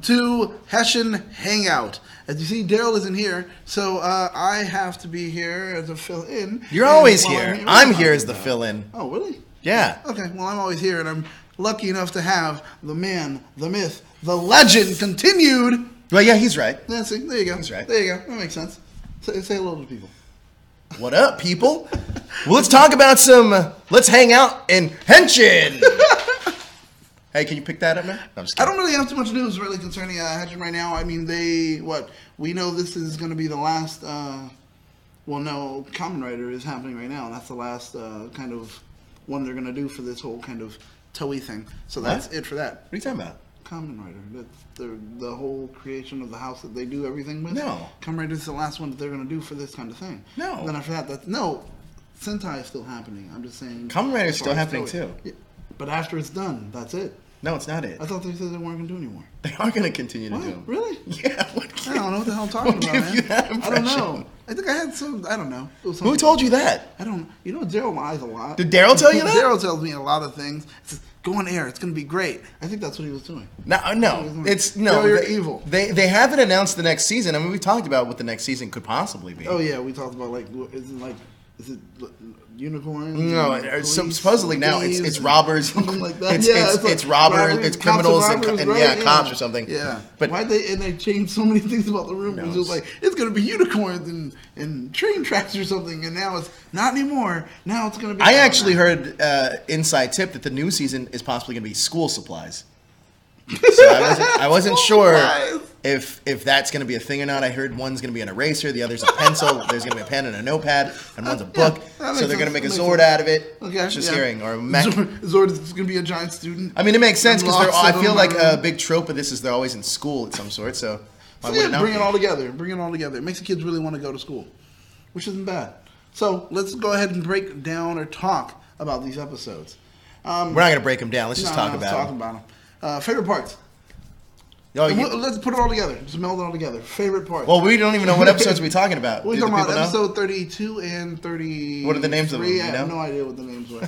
to Henshin Hangout. As you see, Daryl isn't here, so I have to be here to fill in. You're always here. I'm here as the fill-in. Oh, really? Yeah. Okay, well, I'm always here, and I'm lucky enough to have the man, the myth, the legend continued. Well, yeah, he's right. Yeah, see, there you go. He's right. There you go. That makes sense. Say hello to people. What up, people? Well, let's talk about let's hang out in Henshin. Hey, can you pick that up, man? No, I don't really have too much news really concerning Henshin right now. I mean, we know this is going to be the last, Kamen Rider is happening right now, and that's the last kind of one they're going to do for this whole kind of Toei thing. So that's it for that. What are you talking about? Kamen Rider. The whole creation of the house that they do everything with. No. Kamen Rider is the last one that they're going to do for this kind of thing. No. And then after that, Sentai is still happening. I'm just saying. Kamen Rider is still happening too. Yeah. But after it's done, that's it. No, it's not it. I thought they said they weren't going to do anymore. They are going to continue to do. Really? Yeah. I don't know what the hell I'm talking about, man. You that I don't know. I think I had some. I don't know. Who told you that? I don't. You know, Daryl lies a lot. Did Daryl tell you that? Daryl tells me a lot of things. He says, "Go on air. It's going to be great." I think that's what he was doing. No. It's no. You're evil. They haven't announced the next season. I mean, we talked about what the next season could possibly be. Oh yeah, we talked about is it unicorns? No, supposedly now it's robbers. Something like that. It's robbers, it's criminals, and cops or something. Yeah. But they changed so many things about the room. It was like it's going to be unicorns and train tracks or something, and now it's not anymore. Now it's going to be. I actually heard inside tip that the new season is possibly going to be school supplies. So I wasn't sure if that's going to be a thing or not. I heard one's going to be an eraser, the other's a pencil. There's going to be a pen and a notepad, and one's a book. So they're going to make a Zord out of it. Okay, just hearing or a mech. Zord is going to be a giant student. I mean, it makes sense because I feel like a big trope of this is they're always in school at some sort. So bring it all together. Bring it all together. It makes the kids really want to go to school, which isn't bad. So let's go ahead and break down or talk about these episodes. We're not going to break them down. Let's just talk about them. Favorite parts. Let's put it all together. Just meld it all together. Favorite parts. Well, we don't even know what episodes we're talking about. We're talking about episode 32 and 30. What are the names of them? I have no idea what the names were.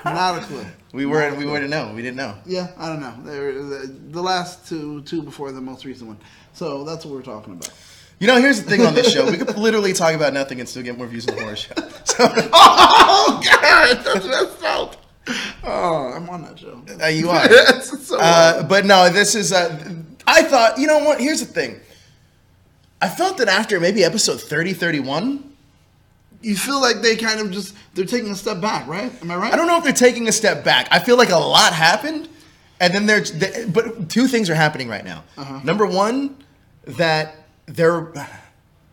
Not a clue. We were to know. We didn't know. Yeah, I don't know. They were the last two before the most recent one. So that's what we're talking about. You know, here's the thing on this show. We could literally talk about nothing and still get more views on the horror show. So. Oh, God! That's messed up. Oh, I'm on that show. You are. So but no, this is... I thought, you know what? Here's the thing. I felt that after maybe episode 30, 31... You feel like they kind of they're taking a step back, right? Am I right? I don't know if they're taking a step back. I feel like a lot happened, and then but two things are happening right now. Uh-huh. Number one, that they're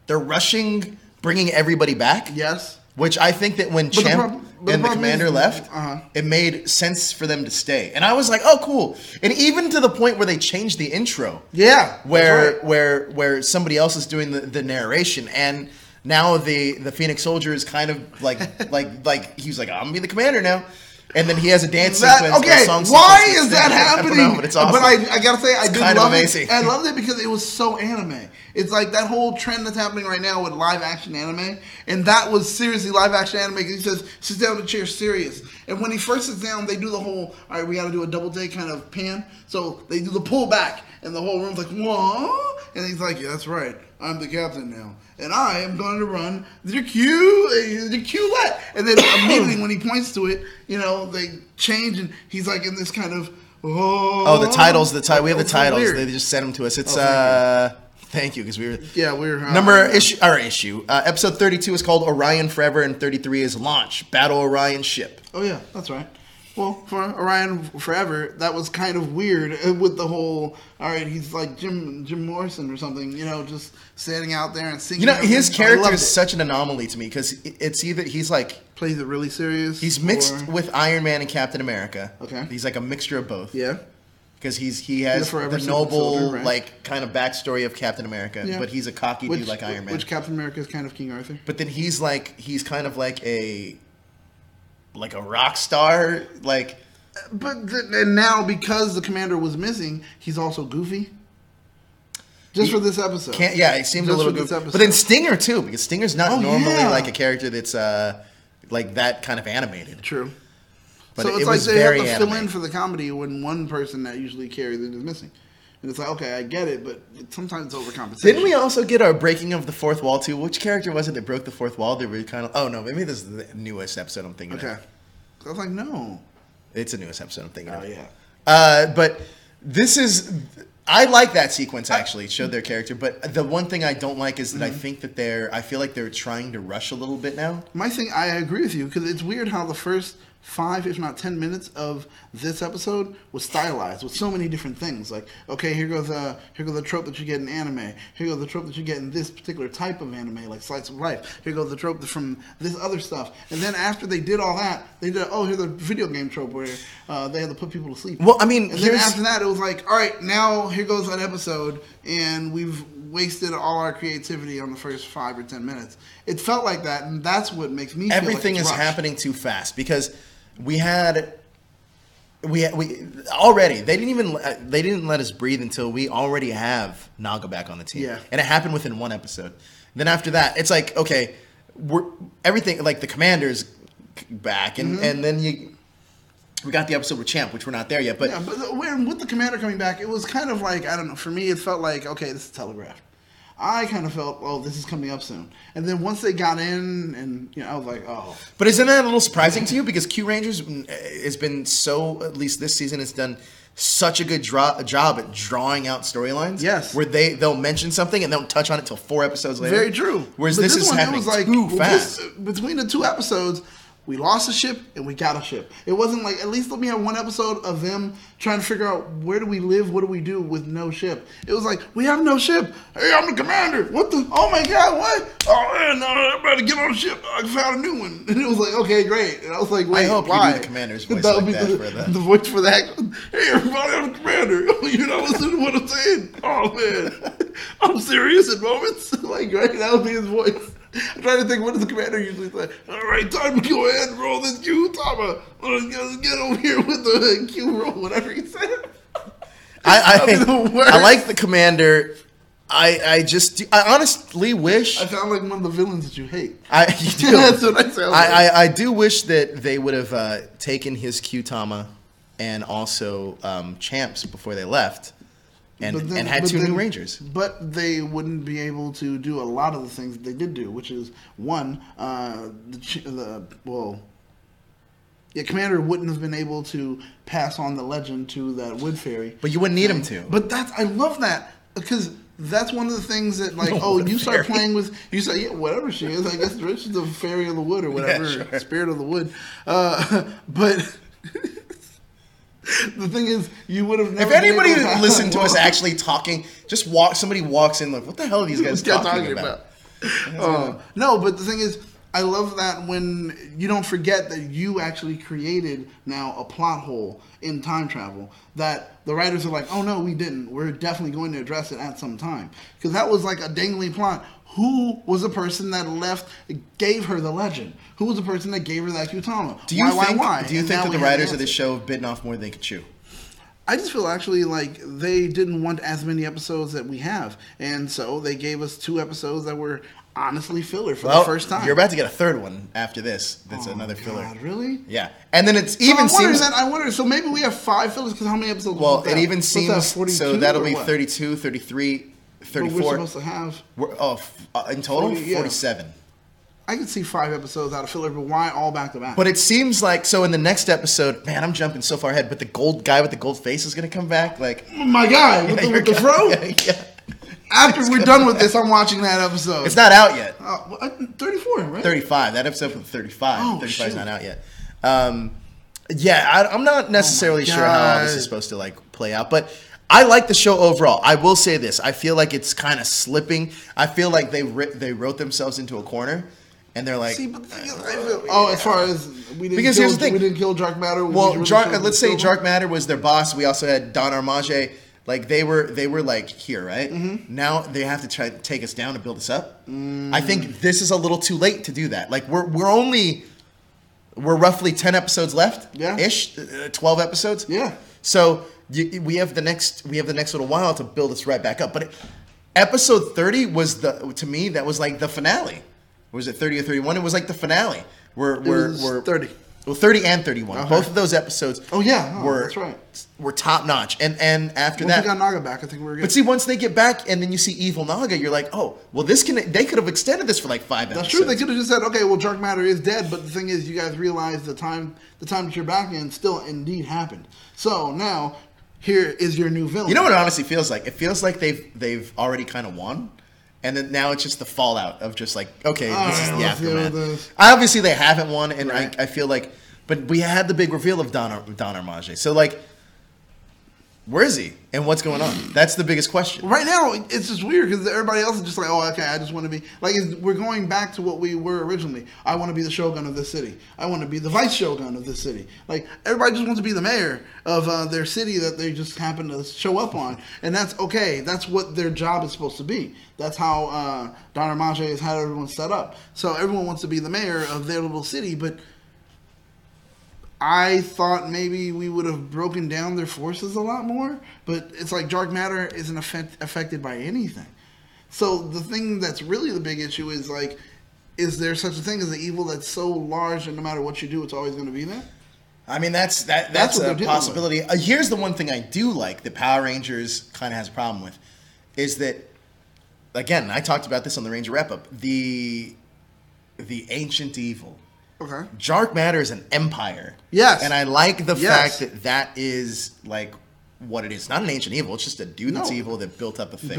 rushing, bringing everybody back. Yes. Which I think that when Champ and the Commander left, it made sense for them to stay. And I was like, oh, cool. And even to the point where they changed the intro. Yeah. Where somebody else is doing the narration. And now the Phoenix Soldier is kind of like he's like, I'm going to be the Commander now. And then he has a dance sequence. Okay, why is that happening? I don't know, but it's awesome. But I gotta say, I did love amazing. it. I loved it because it was so anime. It's like that whole trend that's happening right now with live action anime, and that was seriously live action anime. Because he says, "Sit down in the chair, serious." And when he first sits down, they do the whole, all right, we got to do a double take kind of pan. So they do the pull back, and the whole room's like, what? And he's like, yeah, that's right. I'm the captain now, and I am going to run the Q-let. And then immediately when he points to it, they change, and he's like in this kind of the titles. We have the titles. Weird. They just sent them to us. It's thank you because we were episode 32 is called Orion Forever, and 33 is Launch Battle Orion Ship. Oh yeah, that's right. Well, for Orion Forever, that was kind of weird with the whole, all right, he's like Jim Morrison or something, just standing out there and singing. His character is such an anomaly to me because it's either he's like... Plays it really serious. He's mixed with Iron Man and Captain America. Okay. He's like a mixture of both. Yeah. Because he has the noble, soldier, right? Like, kind of backstory of Captain America, but he's a cocky dude like Iron Man. Which Captain America is kind of King Arthur. But then he's kind of like a rock star, like. And now because the Commander was missing, he's also goofy. For this episode. He seemed a little goofy. But then Stinger too, because Stinger's not normally like a character that's like that kind of animated. True. But so it's like they have to fill in for the comedy when one person that usually carries it is missing. And it's like, okay, I get it, but sometimes it's overcompensation. Didn't we also get our breaking of the fourth wall too? Which character was it that broke the fourth wall? They were kind of. Oh no, maybe this is the newest episode I'm thinking of. Okay. I was like, no. It's the newest episode I'm thinking of. Oh yeah. But this is. I like that sequence actually. It showed their character, but the one thing I don't like is that I think that I feel like they're trying to rush a little bit now. My thing, I agree with you, because it's weird how the first 5, if not 10 minutes of this episode was stylized with so many different things. Like, okay, here goes the trope that you get in anime. Here goes the trope that you get in this particular type of anime, like slice of life. Here goes the trope from this other stuff. And then after they did all that, they did, here's the video game trope where they had to put people to sleep. Well, I mean, and then after that, it was like, all right, now here goes an episode, and we've wasted all our creativity on the first 5 or 10 minutes. It felt like that, and that's what makes me feel everything like is rushed. happening too fast because we already they didn't let us breathe until we already have Naga back on the team. Yeah. And it happened within one episode. Then after that, it's like, okay, everything, like the commander's back, and then we got the episode with Champ, which we're not there yet. But yeah, but with the commander coming back, it was kind of like, I don't know, for me it felt like, okay, this is telegraphed. I kind of felt, this is coming up soon. And then once they got in, and I was like, oh. But isn't that a little surprising to you? Because Kyurangers has been so, at least this season, has done such a good job at drawing out storylines. Yes. Where they'll mention something and they'll touch on it till 4 episodes later. Very true. Whereas this is happening too fast. Between the 2 episodes, we lost a ship and we got a ship. It wasn't like, at least let me have one episode of them trying to figure out where do we live, what do we do with no ship. It was like, we have no ship. Hey, I'm the commander. What the? Oh my God, what? Oh man, I better get on the ship. I found a new one. And it was like, okay, great. And I was like, wait, I hope why? you do the commander's voice That would like be that for the voice for that. Hey everybody, I'm the commander. You're not listening to what I'm saying. Oh man, I'm serious at moments. Like, right, that would be his voice. I'm trying to think, what does the commander usually say? All right, time to go ahead and roll this Q timer. Let's get over here with the Q roll, whatever he said. I like the commander. I honestly wish. I sound like one of the villains that you hate. You do. That's what I sound like. I do wish that they would have taken his Q-Tama and also Champs before they left. And had 2 new Rangers. But they wouldn't be able to do a lot of the things that they did do, which is, one, Commander wouldn't have been able to pass on the legend to that Wood Fairy. But you wouldn't need him to. But I love that, because that's one of the things that, like, you start playing with, you say, yeah, whatever she is, I guess she's the Fairy of the Wood or whatever, yeah, sure. Spirit of the Wood. But... The thing is, you would have never. If anybody listened to us actually talking, somebody walks in like, what the hell are these guys talking about? No, but the thing is, I love that when you don't forget that you actually created now a plot hole in time travel. That the writers are like, oh no, we didn't. We're definitely going to address it at some time. Because that was like a dangling plot. Who was the person that gave her the legend? Who was the person that gave her that Q-Tama? Do you think that the writers of this show have bitten off more than they could chew? I just feel actually like they didn't want as many episodes that we have. And so they gave us 2 episodes that were honestly filler for the first time. You're about to get a 3rd one after this. That's another filler. God, really? Yeah. And then I wonder, so maybe we have 5 fillers, because how many episodes? Well, it even seems, so that'll be 32, 33, 34. We're supposed to have. In total, 40, 47. I could see 5 episodes out of filler, but why all back to back? But it seems like, so in the next episode, man, I'm jumping so far ahead, but the gold guy with the gold face is going to come back. Like, my guy with the fro? Yeah. After we're done with this, I'm watching that episode. It's not out yet. 34, right? 35. That episode was 35. Oh, 35 is not out yet. I'm not necessarily sure how all this is supposed to like play out, but I like the show overall. I will say this. I feel like it's kind of slipping. I feel like they wrote themselves into a corner, and they're like... See, but as far as we didn't here's the thing. We didn't kill Dark Matter. Well, let's say Dark Matter was their boss. We also had Don Armage. Like, they were like here, right? Mm-hmm. Now they have to try to take us down to build us up. I think this is a little too late to do that. Like, we're roughly 10 episodes left, ish, 12 episodes. Yeah. So we have the next little while to build us right back up. But episode 30 was to me that was like the finale. Was it 30 or 31? It was like the finale. We're 30. Well, 30 and 31. Okay. Both of those episodes. Oh yeah, were that's right. Were top notch. And after Once that, we got Naga back, I think we're good. but see, once they get back, and then you see Evil Naga, you're like, oh, well, they could have extended this for like 5 episodes. That's true. They could have just said, okay, well, Dark Matter is dead, but the thing is, you guys realize the time that you're back in still indeed happened. So now, here is your new villain. You know what it honestly feels like? It feels like they've already kind of won, and then now it's just the fallout of just like, okay, this is the aftermath. Obviously, they haven't won, and right. I feel like, but we had the big reveal of Don Armage. So like, where is he? And what's going on? That's the biggest question. Right now, it's just weird because everybody else is just like, oh, okay, I just want to be... Like, we're going back to what we were originally. I want to be the Shogun of this city. I want to be the Vice Shogun of this city. Like, everybody just wants to be the mayor of their city that they just happen to show up on. And that's okay. That's what their job is supposed to be. That's how Don Armage has had everyone set up. So everyone wants to be the mayor of their little city, but... I thought maybe we would have broken down their forces a lot more, but it's like Dark Matter isn't affected by anything. So the thing that's really the big issue is like, is there such a thing as an evil that's so large and no matter what you do, it's always going to be there? I mean, that's a possibility. Here's the one thing I do like that Power Rangers kind of has a problem with, is that, again, I talked about this on the Ranger wrap-up, the ancient evil. Okay. Dark Matter is an empire. Yes. And I like the fact that is like what it is. Not an ancient evil. It's just a dude that's evil that built up a thing.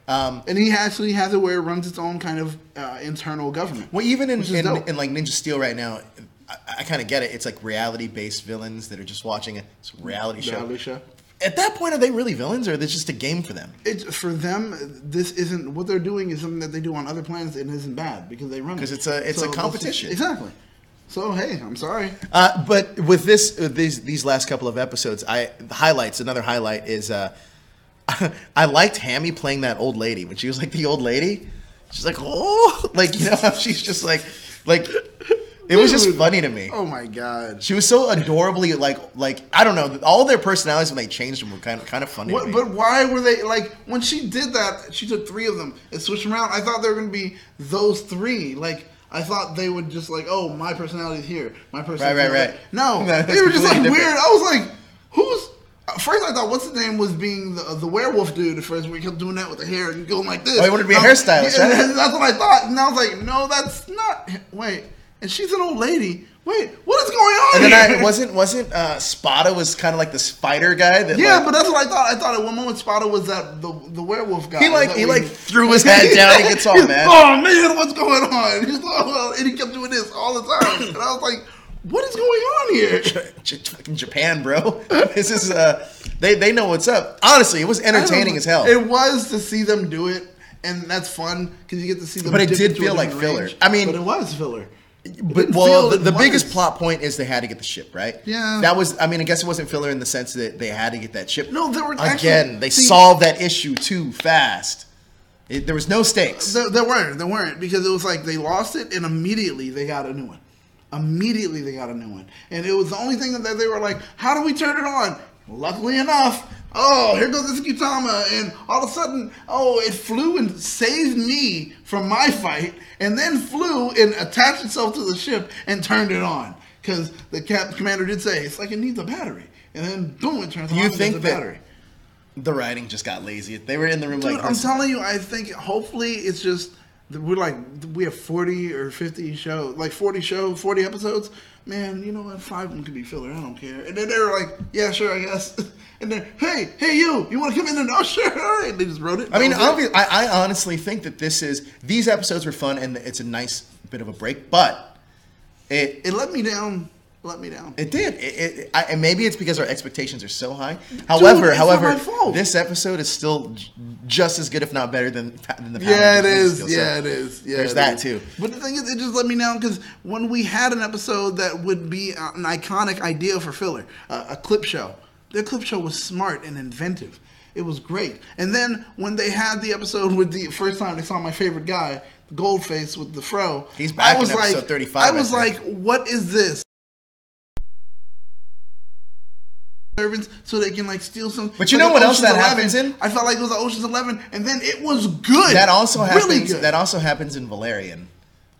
And he actually has it where it runs its own kind of internal government. Well, even in like Ninja Steel right now, I kind of get it. It's like reality-based villains that are just watching a reality show. At that point, are they really villains, or is it just a game for them? For them, this isn't what they're doing. Is something that they do on other planets, and isn't bad because they run it. Because it's a competition. Exactly. So hey, I'm sorry. But with these last couple of episodes, another highlight is I liked Hammy playing that old lady when she was like the old lady. She's like, oh, like, you know how she's just like it was just funny to me. Oh my god, she was so adorably like I don't know, all their personalities when they changed them were kind of funny. To me. But why were they like when she did that? She took 3 of them and switched them around. I thought they were going to be those 3 like. I thought they would just like, oh, my personality's here. My personality. Right. No, they were just like different. Weird. I was like, who's? First, I thought what's his name was being the werewolf dude. At first, we kept doing that with the hair and going like this. Oh, he wanted to be a hairstylist. Yeah, right? That's what I thought. And I was like, no, that's not. Wait, and she's an old lady. Wait, what is going on? And then wasn't Spada was kind of like the spider guy that but that's what I thought. I thought at one moment Spada was the werewolf guy. He threw his head down and gets all mad. Oh man, what's going on? He's like, well, and he kept doing this all the time, and I was like, what is going on here? Fucking Japan, bro. This is they know what's up. Honestly, it was entertaining as hell. It was to see them do it, and that's fun because you get to see them. But it did feel like filler. Range. I mean, but it was filler. But the biggest plot point is they had to get the ship, right? Yeah. That was. I mean, I guess it wasn't filler in the sense that they had to get that ship. No, there were they solved that issue too fast. There was no stakes. There weren't because it was like they lost it and immediately they got a new one. And it was the only thing that they were like, how do we turn it on? Luckily enough, oh, here goes this Gutama, and all of a sudden, oh, it flew and saved me from my fight, and then flew and attached itself to the ship and turned it on. Because the commander did say, it's like it needs a battery. And then, boom, it turns on and there's a battery. The writing just got lazy? They were in the room. Dude, I'm telling you, I think hopefully it's just, we have 40 or 50 shows, 40 episodes. Man, you know what? 5 of them could be filler. I don't care. And then they were like, yeah, sure, I guess. And then, hey, you want to come in and oh, sure, all right. They just wrote it. I mean, I honestly think that these episodes were fun and it's a nice bit of a break, but it let me down. It did. And maybe it's because our expectations are so high. However, this episode is still just as good, if not better, than the Power Rangers. Yeah, it is. There's that too. But the thing is, it just let me down because when we had an episode that would be an iconic idea for filler, a clip show, their clip show was smart and inventive. It was great. And then when they had the episode with the first time they saw my favorite guy, the Goldface with the fro, he's back in episode 35. I was like, what is this? So they can steal some. But you know what else that happens in? I felt like it was Ocean's 11, and then it was good. That also happens. Really good. That also happens in Valerian,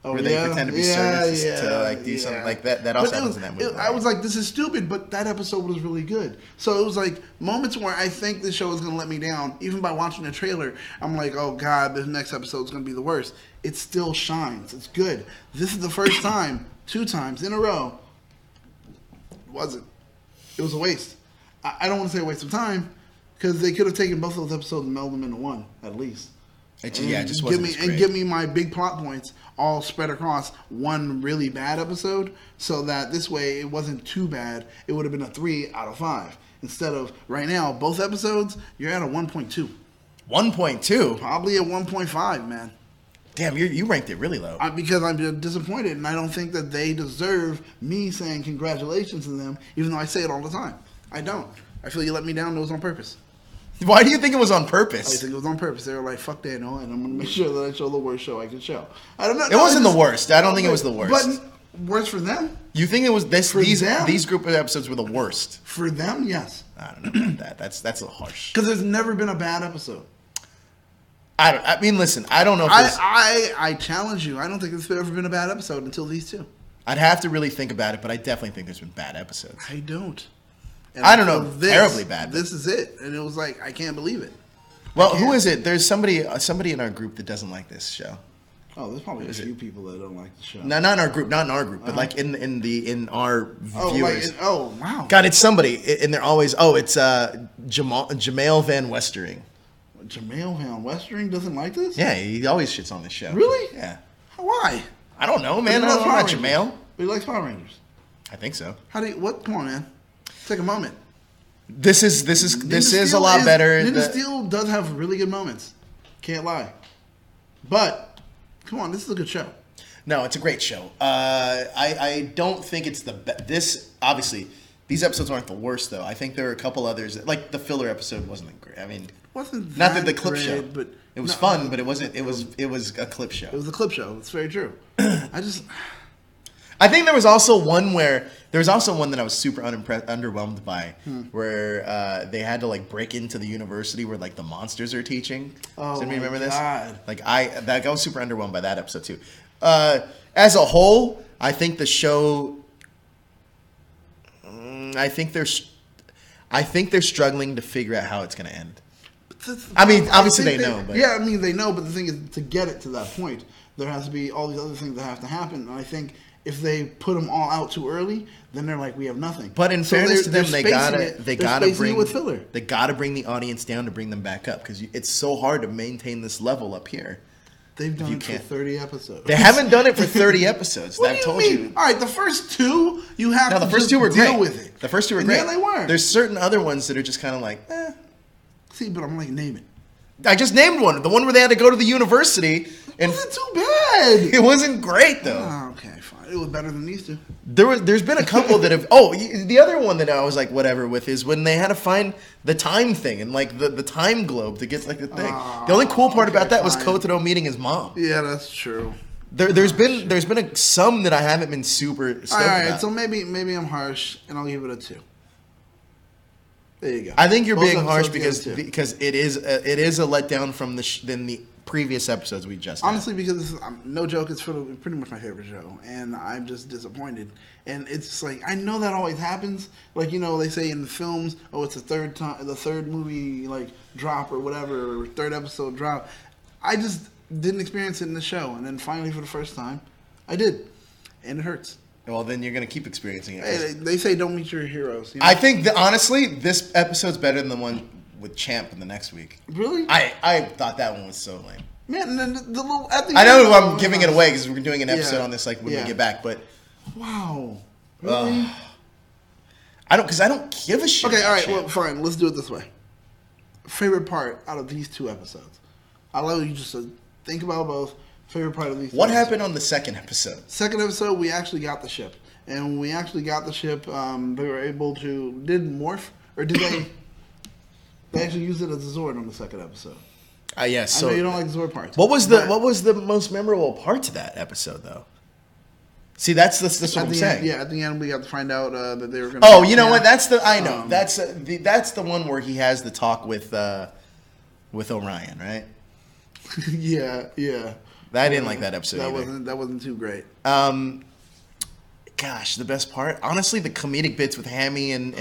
where they pretend to be servants to like do something like that. That also happens in that movie. I was like, this is stupid, but that episode was really good. So it was like moments where I think the show is going to let me down. Even by watching the trailer, I'm like, oh God, this next episode is going to be the worst. It still shines. It's good. This is the first time, 2 times in a row. It wasn't. It was a waste. I don't want to say a waste of time because they could have taken both of those episodes and melded them into one at least. It just wasn't as great. And give me my big plot points all spread across one really bad episode, so that this way it wasn't too bad. It would have been a 3 out of 5 instead of right now. Both episodes, you're at a 1.2. 1.2, probably a 1.5, man. Damn, you ranked it really low. Because I'm disappointed, and I don't think that they deserve me saying congratulations to them, even though I say it all the time. I don't. I feel you let me down. It was on purpose. Why do you think it was on purpose? I think it was on purpose. They were like, fuck Daniel, and I'm going to make sure that I show the worst show I can show. I don't know. It wasn't the worst. I don't think it was the worst. But worse for them? You think it was these group of episodes were the worst? For them, yes. I don't know about that. That's a little harsh. Because there's never been a bad episode. I mean, listen, I don't know if I challenge you. I don't think there's ever been a bad episode until these 2. I'd have to really think about it, but I definitely think there's been bad episodes. I don't. And I don't know. Terribly bad. This is it. And it was like, I can't believe it. Well, who is it? There's somebody in our group that doesn't like this show. Oh, there's probably a few people that don't like the show. No, not in our group, but like in our viewers. Wow. God, it's somebody, and they're always it's Jamail Van Westering. Jamail Van Westering doesn't like this? Yeah, he always shits on this show. Really? Yeah. Why? I don't know, man. I don't know about Jamail. But he likes Power Rangers. I think so. Come on, man. Take a moment. This is a lot better. Ninja Steel does have really good moments. Can't lie. But come on, this is a good show. No, it's a great show. I don't think it's the best. This obviously these episodes aren't the worst though. I think there are a couple others like the filler episode wasn't great. I mean, it wasn't not that the clip great, show, but it was fun. But it wasn't. It was a clip show. It was a clip show. It's very true. I think there was also one that I was super underwhelmed by, where they had to like break into the university where like the monsters are teaching. Oh, does anybody remember God. this? Like I was super underwhelmed by that episode too. As a whole, I think the show. I think they're struggling to figure out how it's going to end. I mean, obviously they know. But. Yeah, I mean they know, but the thing is, to get it to that point, there has to be all these other things that have to happen. And I think if they put them all out too early, then they're like, we have nothing. But in fairness to them, they gotta bring the audience down to bring them back up because it's so hard to maintain this level up here. They've done it for 30 episodes. They haven't done it for 30 episodes. What do you mean? All right, the first 2 you have to the first 2 were deal great. with it. The first 2 were great. Yeah, they were. There's certain other ones that are just kind of like, eh. See, but I'm like, name it. I just named one. The one where they had to go to the university. It wasn't too bad. It wasn't great though. Oh, okay, fine. It was better than these 2. There's been a couple that have. Oh, the other one that I was like whatever with is when they had to find the time thing and like the time globe to get like the thing. The only cool part about that was Kotaro meeting his mom. Yeah, that's true. There's been some that I haven't been super stoked about. All right, so maybe I'm harsh and I'll give it a 2. There you go. I think you're being harsh because it is a letdown from than the previous episodes we just honestly had. Because this is, no joke, it's pretty much my favorite show, and I'm just disappointed. And it's just like I know that always happens. Like they say in the films, it's the third movie like drop or whatever, or 3rd episode drop. I just didn't experience it in the show, and then finally for the first time, I did, and it hurts. Well, then you're going to keep experiencing it. Hey, they say don't meet your heroes. I think that, honestly, this episode's better than the one with Champ in the next week. Really? I thought that one was so lame. Man, and then the little at the I know I'm giving it away because we're doing an episode on this like when we get back, but wow, really? I don't give a shit. Okay, all right, well, fine. Let's do it this way. Favorite part out of these 2 episodes? I'll allow you just to think about both. Favorite part of these. What happened on the second episode? Second episode, we actually got the ship, and when we actually got the ship, they were able to morph, or did they? They actually used it as a Zord on the second episode. Yes. I So know you don't like Zord parts. What was the most memorable part to that episode though? See, that's what I'm saying. At the end we got to find out that they were going. Oh, you know what? That's that's the one where he has the talk with Orion, right? Yeah. I didn't like that episode That wasn't too great. Gosh, the best part, honestly, the comedic bits with Hammy and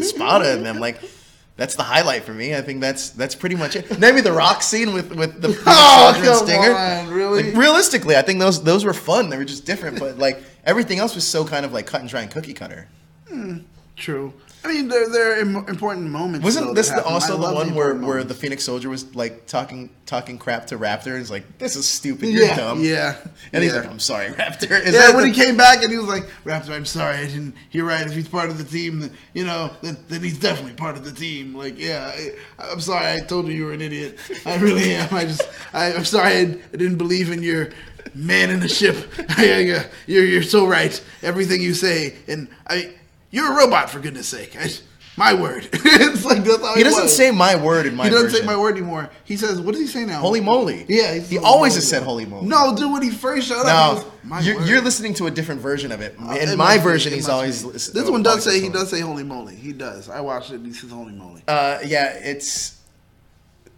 Spada and them, like, that's the highlight for me. I think that's pretty much it. Maybe the rock scene with the Stinger. On, really? Like, realistically, I think those were fun. They were just different, but like everything else was so kind of like cut and dry and cookie cutter. True. I mean, there are important moments. Wasn't this also the one where the Phoenix Soldier was like talking crap to Raptor and is like, "This is stupid, you're dumb." Yeah. And he's like, "I'm sorry, Raptor." When he came back and he was like, "Raptor, I'm sorry, I didn't. You're right. If he's part of the team, then he's definitely part of the team." Like, I'm sorry, I told you were an idiot. I really am. I'm sorry, I didn't believe in your man in the ship. You're so right. Everything you say, and you're a robot, for goodness sake. My word. It's like that's how he doesn't say my word in my version. He doesn't say my word anymore. He says, what does he say now? Holy moly. Yeah. He always has said holy moly. No, dude, when he first showed up, you're listeting to a different version of it. In my version, he's always... This one does say, he does say holy moly. He does. I watched it and he says holy moly. But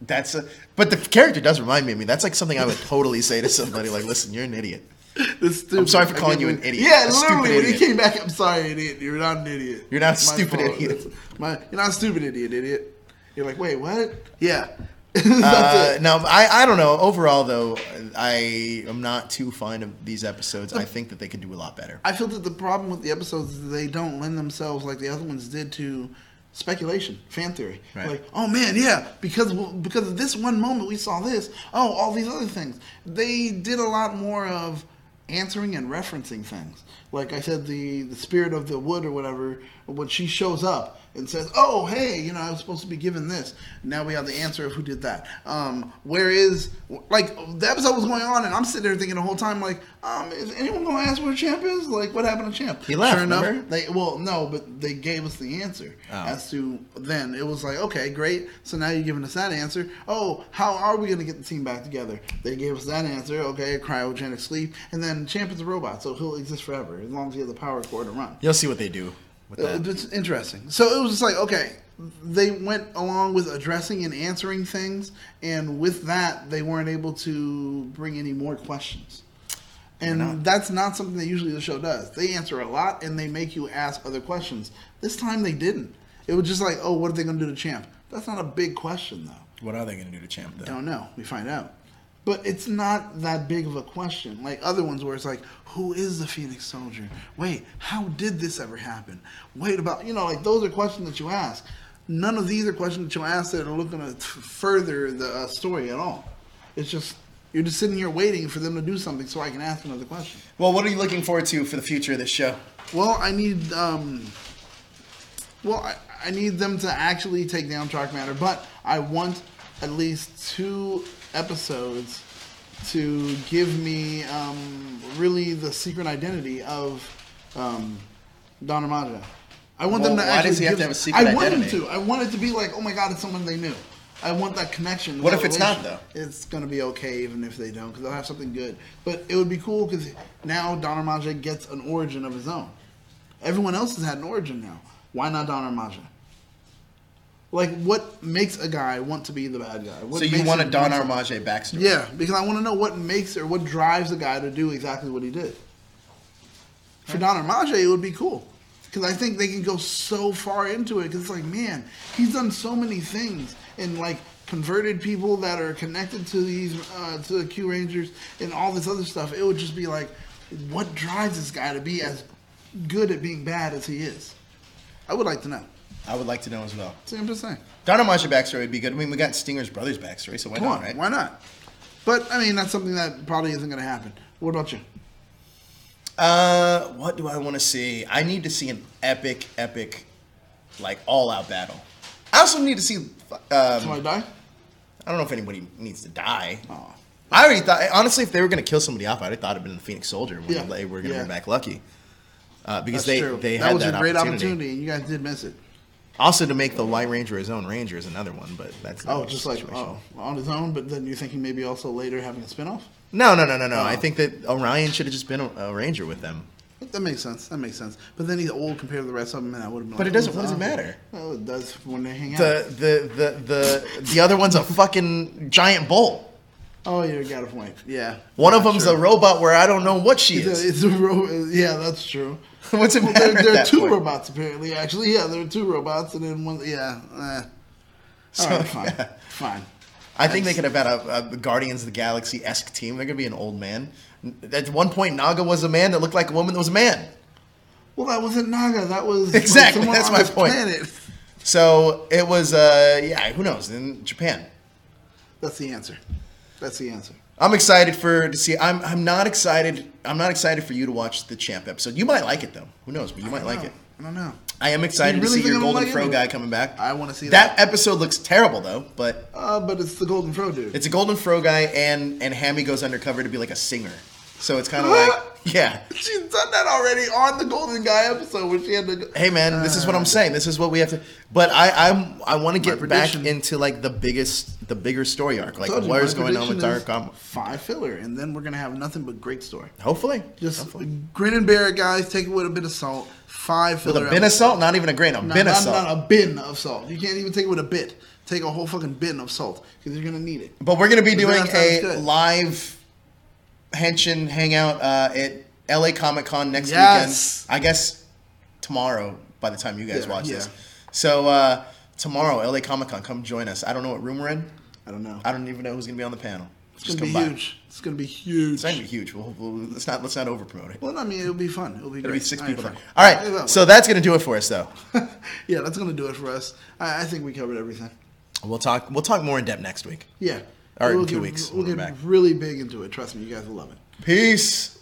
the character does remind me of me. That's like something I would totally say to somebody, like, listen, you're an idiot. I'm sorry for calling you an idiot. Yeah, literally, when he came back, I'm sorry, idiot. You're not an idiot. You're not a stupid idiot. You're not a stupid idiot. You're like, wait, what? Yeah. No, I don't know. Overall, though, I am not too fond of these episodes. I think that they could do a lot better. I feel that the problem with the episodes is they don't lend themselves like the other ones did to speculation, fan theory. Right. Like, oh man, yeah, because of this one moment we saw this. Oh, all these other things. They did a lot more of answering and referencing things. Like I said, the spirit of the wood or whatever, when she shows up and says, oh, hey, I was supposed to be given this. Now we have the answer of who did that. Whereas, like, the episode was going on, and I'm sitting there thinking the whole time, like, is anyone going to ask where Champ is? Like, what happened to Champ? He left, sure enough, remember? No, but they gave us the answer as to then. It was like, okay, great. So now you're giving us that answer. Oh, how are we going to get the team back together? They gave us that answer. Okay, cryogenic sleep. And then Champ is a robot, so he'll exist forever as long as he has the power core to run. You'll see what they do. It's interesting. So it was just like, okay, they went along with addressing and answering things, and with that, they weren't able to bring any more questions. And that's not something that usually the show does. They answer a lot, and they make you ask other questions. This time, they didn't. It was just like, oh, what are they going to do to Champ? That's not a big question, though. What are they going to do to Champ, though? I don't know. We find out. But it's not that big of a question. Like other ones where it's like, who is the Phoenix Soldier? Wait, how did this ever happen? Wait about, like those are questions that you ask. None of these are questions that you ask that are looking to further the story at all. It's just, you're just sitting here waiting for them to do something so I can ask another question. Well, what are you looking forward to for the future of this show? Well, I need, I need them to actually take down Dark Matter, but I want at least 2 episodes to give me really the secret identity of Don Armage. I want them to actually. Why does he have to have a secret identity? I want him to. I want it to be like, oh my god, it's someone they knew. I want that connection. What if it's not, though? It's going to be okay even if they don't, because they'll have something good. But it would be cool because now Don Armage gets an origin of his own. Everyone else has had an origin now. Why not Don Armage? Like, what makes a guy want to be the bad guy? So you want a Don Armage backstory? Yeah, because I want to know what makes or what drives a guy to do exactly what he did. For Don Armage, it would be cool. Because I think they can go so far into it. Because it's like, man, he's done so many things. And, like, converted people that are connected to these, to the Kyurangers and all this other stuff. It would just be like, what drives this guy to be as good at being bad as he is? I would like to know. I would like to know as well. See, I'm just saying. Don Armage backstory would be good. I mean, we got Stinger's brother's backstory, so why not, right? Why not? But, I mean, that's something that probably isn't going to happen. What about you? What do I want to see? I need to see an epic, like, all-out battle. I also need to see... Somebody die? I don't know if anybody needs to die. Oh. I already thought... Honestly, if they were going to kill somebody off, I already thought it would have been the Phoenix Soldier when they were going to bring back Lucky. Because they had that was a great opportunity, and you guys did miss it. Also, to make the White Ranger his own Ranger is another one, but that's not just like on his own. But then you're thinking maybe also later having a spinoff. No. I think that Orion should have just been a Ranger with them. That makes sense. But then he's old compared to the rest of them, and I would have been. But it doesn't. What does it matter? Well, it does when they hang out. The other one's a fucking giant bull. Oh, you got a point. Yeah. One of them's a robot where I don't know what she is. It's a yeah, that's true. What's it Well, matter? there are at two that point? robots apparently. Actually, yeah, there are two robots, and then one. Yeah. So, All right, fine, yeah. fine. I think they could have had a Guardians of the Galaxy-esque team. They're gonna be an old man. At one point, Naga was a man that looked like a woman that was a man. Well, that wasn't Naga. That was Exactly, someone that's on my this point. planet. So it was, yeah, who knows? In Japan. That's the answer. That's the answer. I'm excited to see. I'm not excited. I'm not excited for you to watch the Champ episode. You might like it though. Who knows? But you might like it. I don't know. I am excited You really to see your think I don't Golden like Fro it? guy coming back. I want to see That episode looks terrible though, but but it's the Golden Fro dude. it's a Golden Fro guy, and Hammy goes undercover to be like a singer. So it's kind of like, yeah. She's done that already on the Golden Guy episode where she had to go. Hey man, this is what I'm saying. This is what we have to. But I want to get back prediction- into like the bigger story arc. Like Told you, what is my going on with prediction Dark? is 5 filler, and then we're gonna have nothing but great story. Hopefully, Just Hopefully. grin and bear it, guys. Take it with a bit of salt. 5 With filler. a bin of salt, not even a grain, a bin of salt. Not a bin of salt. You can't even take it with a bit. Take a whole fucking bin of salt because you're gonna need it. But we're going to be doing That sounds a good. live Henshin Hangout at LA Comic Con next Yes. weekend. I guess tomorrow by the time you guys Yeah, watch yeah. this. So tomorrow, LA Comic Con, come join us. I don't know what room we're in. I don't know. I don't even know who's going to be on the panel. It's Just gonna be come by. huge. It's gonna be huge. It's not going to be huge. Let's not over promote it. Well, I mean, it'll be fun. It'll be There'll great. be 6 All people right, there. fine. All right, so that's going to do it for us, though. Yeah, that's gonna do it for us. I think we covered everything. We'll talk more in depth next week. Yeah. Or in We'll 2 get- weeks We'll when get we're back. really big into it. Trust me, you guys will love it. Peace.